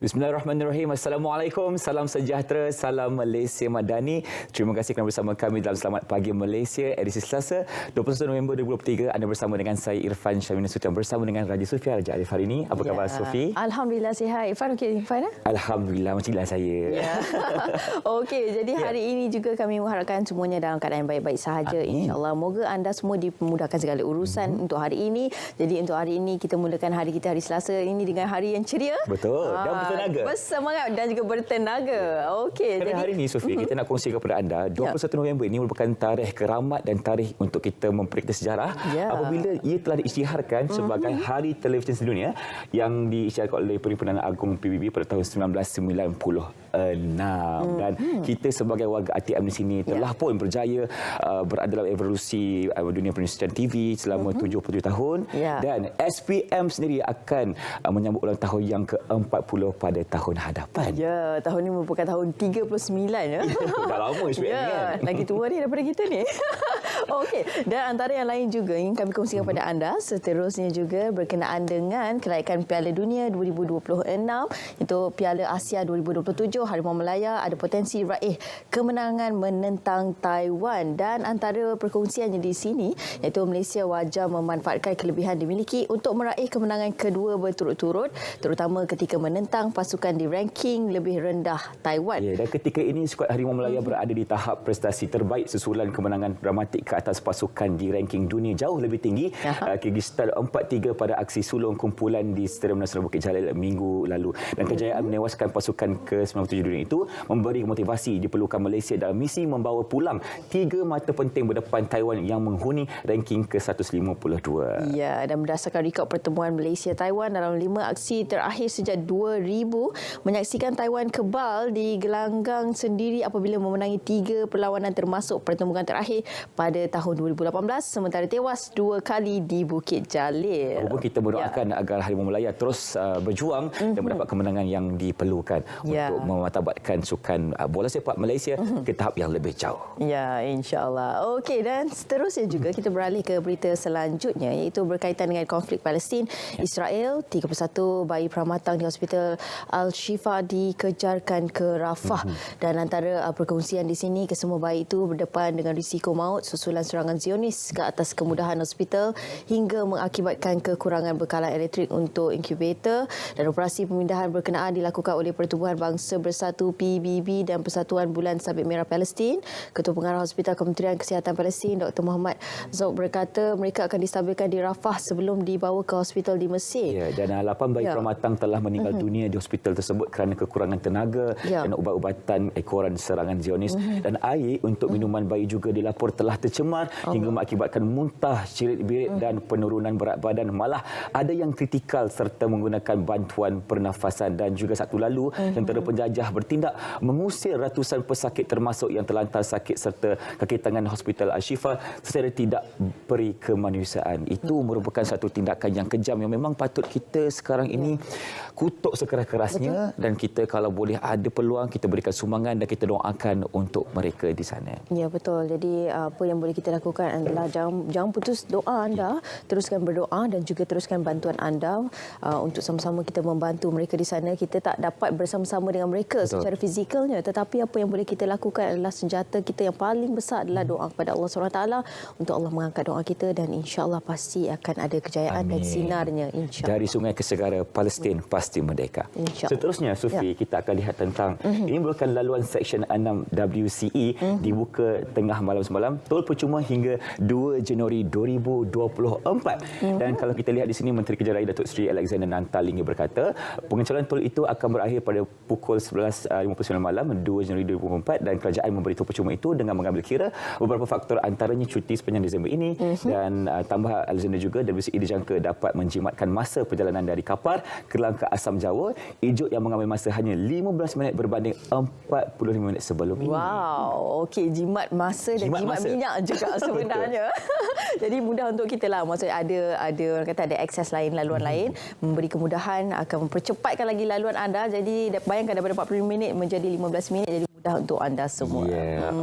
Bismillahirrahmanirrahim. Assalamualaikum, salam sejahtera, salam Malaysia Madani. Terima kasih kerana bersama kami dalam Selamat Pagi Malaysia edisi Selasa 21 November 2023. Anda bersama dengan saya Irfan Syamina Sution bersama dengan Raja Sufi Raja Arif hari ini. Apa khabar Sufi? Alhamdulillah sihat. Irfan okey Irfan? Alhamdulillah, macamlah saya. Ya. Okey, jadi hari ini juga kami mengharapkan semuanya dalam keadaan baik-baik sahaja. InsyaAllah. Moga anda semua dimudahkan segala urusan untuk hari ini. Jadi untuk hari ini kita mulakan hari kita hari Selasa ini dengan hari yang ceria. Betul. Dan bertenaga. Bersemangat dan juga bertenaga. Okey. Jadi hari ini Sufi, kita nak kongsi kepada anda 21 November ini merupakan tarikh keramat dan tarikh untuk kita memperiksa sejarah apabila ia telah diisytiharkan sebagai Hari Televisyen Sedunia yang diisytiharkan oleh Perhimpunan Agung PBB pada tahun 1996 dan kita sebagai warga ATM di sini telah pun berjaya berada dalam evolusi dunia penyelesaian TV selama 77 tahun dan SPM sendiri akan menyambut ulang tahun yang ke-40 pada tahun hadapan. Ya, tahun ini merupakan tahun 39 ya. Dah lama SPM kan. Lagi tua ni daripada kita ni. Okey, dan antara yang lain juga yang kami kongsikan kepada anda seterusnya juga berkenaan dengan kelaikan Piala Dunia 2026 itu Piala Asia 2027. Harimau Melaya ada potensi raih kemenangan menentang Taiwan dan antara perkongsiannya di sini iaitu Malaysia wajar memanfaatkan kelebihan dimiliki untuk meraih kemenangan kedua berturut-turut terutama ketika menentang pasukan di ranking lebih rendah Taiwan. Ya, dan ketika ini skuad Harimau Melaya berada di tahap prestasi terbaik susulan kemenangan dramatik ke atas pasukan di ranking dunia jauh lebih tinggi. Kyrgyzstan 4-3 pada aksi sulung kumpulan di Stadium Nasional Bukit Jalil minggu lalu. Dan kejayaan menewaskan pasukan ke-97 dunia itu memberi motivasi diperlukan Malaysia dalam misi membawa pulang 3 mata penting berdepan Taiwan yang menghuni ranking ke-152. Ya, dan berdasarkan rekod pertemuan Malaysia-Taiwan dalam 5 aksi terakhir sejak 2000, menyaksikan Taiwan kebal di gelanggang sendiri apabila memenangi 3 perlawanan termasuk pertemuan terakhir pada tahun 2018 sementara tewas 2 kali di Bukit Jalil. Walaupun kita berdoakan agar Harimau Melaya terus berjuang dan mendapat kemenangan yang diperlukan untuk memartabatkan sukan bola sepak Malaysia ke tahap yang lebih jauh. Ya, insya-Allah. Okey, dan seterusnya juga kita beralih ke berita selanjutnya iaitu berkaitan dengan konflik Palestin Israel. 31 bayi pramatang di Hospital Al-Shifa dikejarkan ke Rafah dan antara perkongsian di sini kesemua bayi itu berdepan dengan risiko maut susulan serangan Zionis ke atas kemudahan hospital hingga mengakibatkan kekurangan bekalan elektrik untuk inkubator dan operasi pemindahan berkenaan dilakukan oleh Pertubuhan Bangsa Bersatu PBB dan Persatuan Bulan Sabit Merah Palestin. Ketua Pengarah Hospital Kementerian Kesihatan Palestin Dr. Muhammad Zouk berkata mereka akan distabilkan di Rafah sebelum dibawa ke hospital di Mesir. Ya, dan 8 bayi pramatang telah meninggal dunia di hospital tersebut kerana kekurangan tenaga dan ubat-ubatan ekoran serangan Zionis dan air untuk minuman bayi juga dilapor telah tercemar hingga mengakibatkan muntah, cirit-birit dan penurunan berat badan, malah ada yang kritikal serta menggunakan bantuan pernafasan. Dan juga Sabtu lalu tentera penjajah bertindak mengusir ratusan pesakit termasuk yang terlantar sakit serta kaki tangan Hospital Al-Shifa secara tidak beri kemanusiaan. Itu merupakan satu tindakan yang kejam yang memang patut kita sekarang ini kutuk sekeras-kerasnya dan kita kalau boleh ada peluang kita berikan sumbangan dan kita doakan untuk mereka di sana. Ya, betul. Jadi apa yang boleh kita lakukan adalah jangan putus doa anda, teruskan berdoa dan juga teruskan bantuan anda untuk sama-sama kita membantu mereka di sana. Kita tak dapat bersama-sama dengan mereka secara fizikalnya, tetapi apa yang boleh kita lakukan adalah senjata kita yang paling besar adalah doa kepada Allah SWT untuk Allah mengangkat doa kita dan insya-Allah pasti akan ada kejayaan dan sinarnya insya-Allah. Dari sungai ke segara Palestin pasti merdeka. Seterusnya Sufi, kita akan lihat tentang ini merupakan laluan Seksyen 6 WCE dibuka tengah malam semalam, tol percuma hingga 2 Januari 2024. Dan kalau kita lihat di sini Menteri Kerja Raya Datuk Seri Alexander Nantalingi berkata pengecoran tol itu akan berakhir pada pukul 11.59 malam 2 Januari 2024 dan kerajaan memberi tol percuma itu dengan mengambil kira beberapa faktor antaranya cuti sepanjang Disember ini dan tambah Alexander juga WCE dijangka dapat menjimatkan masa perjalanan dari Kapar ke Langkah Asam Jawa Ejok yang mengambil masa hanya 15 minit berbanding 45 minit sebelum ini. Wow, okey, jimat masa dan jimat minyak juga sebenarnya. Jadi mudah untuk kita lah. Maksudnya ada orang kata ada akses lain, laluan lain, memberi kemudahan, akan mempercepatkan lagi laluan anda. Jadi bayangkan daripada 45 minit menjadi 15 minit, jadi untuk anda semua.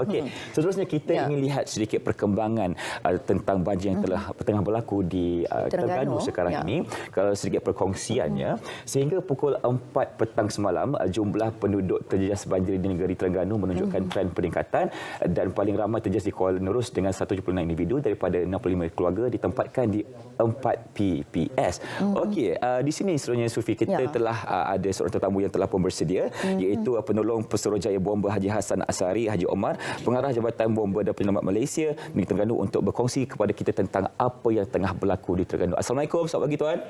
Okey. Seterusnya kita ingin lihat sedikit perkembangan tentang banjir yang tengah berlaku di Terengganu sekarang ini. Kalau sedikit perkongsiannya, sehingga pukul 4 petang semalam jumlah penduduk terjejas banjir di negeri Terengganu menunjukkan tren peningkatan dan paling ramai terjejas di Kuala Nerus dengan 176 individu daripada 65 keluarga ditempatkan di 4 PPS. Okey, di sini seterusnya Sufi kita telah ada seorang tetamu yang telah pun bersedia, iaitu penolong Pesuruhjaya Bomba Haji Hassan Asari Haji Omar, pengarah Jabatan Bomba dan Penyelamat Malaysia di Terengganu untuk berkongsi kepada kita tentang apa yang tengah berlaku di Terengganu. Assalamualaikum, selamat pagi tuan.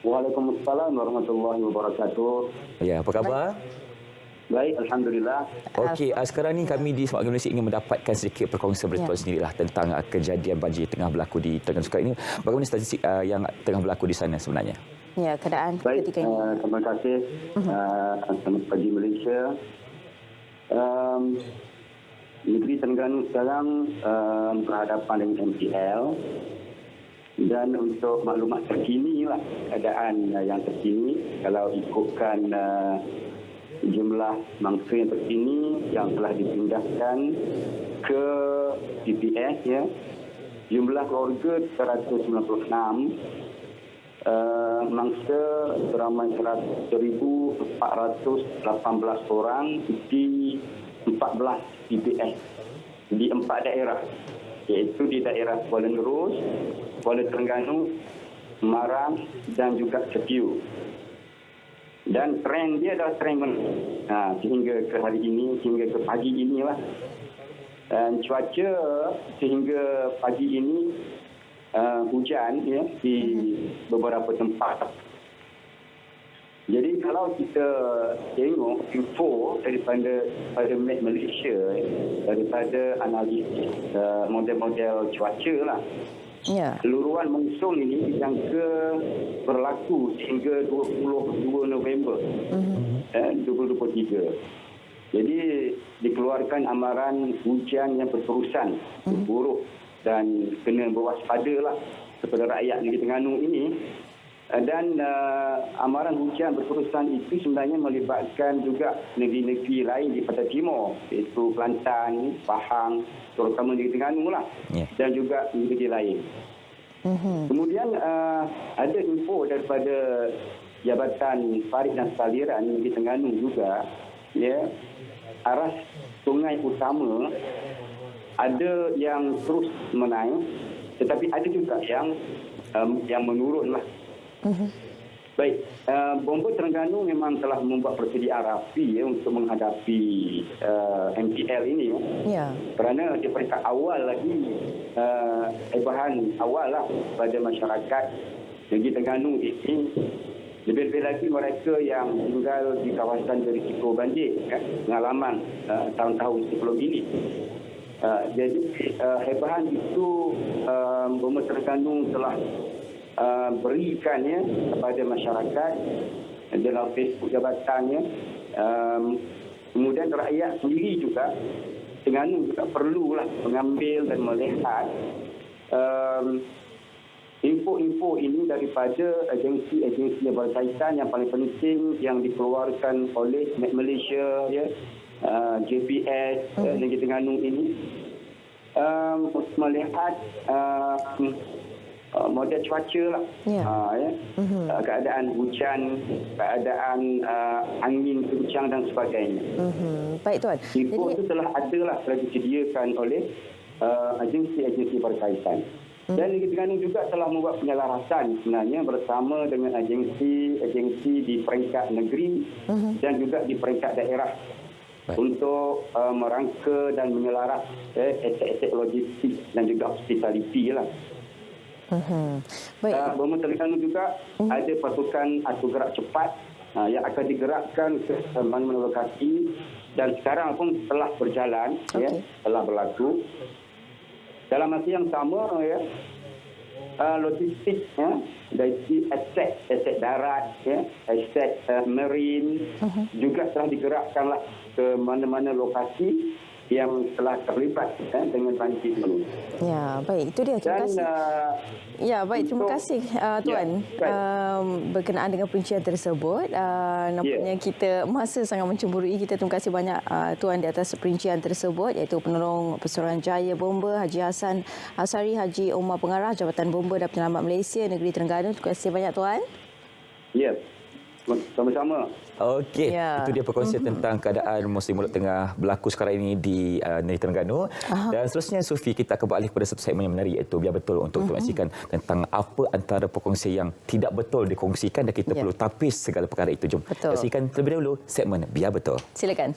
Waalaikumsalam warahmatullahi wabarakatuh. Ya, apa khabar? Baik, alhamdulillah. Okey, sekarang ni kami di Semak Malaysia ingin mendapatkan sedikit perkongsian dari tuan sendirilah tentang kejadian banjir tengah berlaku di Terengganu sekarang ini. Bagaimana statistik yang tengah berlaku di sana sebenarnya? Ya, keadaan ketika ini. Terima kasih. Selamat pagi Malaysia. Negeri Terengganu sekarang berhadapan dengan MPL, dan untuk maklumat terkini lah, keadaan yang terkini kalau ikutkan jumlah mangsa yang terkini yang telah dipindahkan ke PPS, ya, jumlah keluarga 196, mangsa beramai 1,418 orang di 14 PPS di 4 daerah, iaitu di daerah Kuala Nerus, Kuala Terengganu, Marang dan juga Setiu. Dan trend dia adalah trend sehingga ke hari ini, sehingga ke pagi inilah. Dan cuaca sehingga pagi ini hujan, ya, di beberapa tempat. Jadi kalau kita tengok info daripada Malaysia, daripada analisis model-model cuaca lah, luruan monsun ini dijangka berlaku sehingga 22 November 2023. Jadi dikeluarkan amaran hujan yang berterusan, buruk dan kena berwaspadalah kepada rakyat negeri Terengganu ini. Dan amaran hujan berterusan itu sebenarnya melibatkan juga negeri-negeri lain di Pantai Timur, iaitu Kelantan, Pahang, terutama negeri Terengganu lah, dan juga negeri lain. Kemudian ada info daripada Jabatan Parit dan Saliran negeri Terengganu juga, ya, arah sungai utama ada yang terus menaik, tetapi ada juga yang menurun lah. Baik, Bomba Terengganu memang telah membuat persediaan rapi, ya, untuk menghadapi MPL ini, ya. Kerana di peringkat awal lagi, bahan awal lah pada masyarakat negeri Terengganu ini, lebih-lebih lagi mereka yang tinggal di kawasan berisiko banjir, ya, pengalaman tahun-tahun sebelum ini. Jadi hebahan itu Bomba Terengganu telah berikannya kepada masyarakat dalam Facebook jabatannya. Kemudian rakyat sendiri juga, Terengganu juga perlulah mengambil dan melihat info-info ini daripada agensi-agensi yang berkaitan, yang paling penting yang dikeluarkan oleh Malaysia, ya, JPS negeri Terengganu ini, melihat model cuaca lah, keadaan hujan, keadaan angin kencang dan sebagainya. Baik tuan. Info itu telah disediakan oleh agensi-agensi berkaitan. Dan negeri Terengganu juga telah membuat penyelarasan sebenarnya bersama dengan agensi-agensi di peringkat negeri dan juga di peringkat daerah untuk merangka dan menyelaras aset-aset logistik dan juga hospitality lah. Baik. Bomba Terengganu juga ada pasukan atau gerak cepat yang akan digerakkan ke mana-mana lokasi, dan sekarang pun telah berjalan, ya, telah berlaku. Dalam masa yang sama, ya, logistik, ya, dari aset darat, ya, aset marine juga telah digerakkanlah ke mana-mana lokasi yang telah terlibat dengan banjir ini. Ya, baik. Itu dia. Terima kasih. Ya, baik. Terima kasih Tuan berkenaan dengan perincian tersebut. Nampaknya kita masa sangat mencemburui. Kita terima kasih banyak Tuan di atas perincian tersebut, iaitu Penolong Pesuruhanjaya Bomba Haji Hassan Asari, Haji Omar Pengarah Jabatan Bomba dan Penyelamat Malaysia Negeri Terengganu. Terima kasih banyak Tuan. Ya, sama-sama. Okey, itu dia perkongsian tentang keadaan musim mulut tengah berlaku sekarang ini di Negeri Terengganu. Dan seterusnya, Sufi, kita akan beralih kepada satu segmen yang menarik, iaitu Biar Betul, untuk informasikan tentang apa antara perkongsian yang tidak betul dikongsikan dan kita perlu tapis segala perkara itu. Jom saksikan terlebih dahulu segmen Biar Betul. Silakan.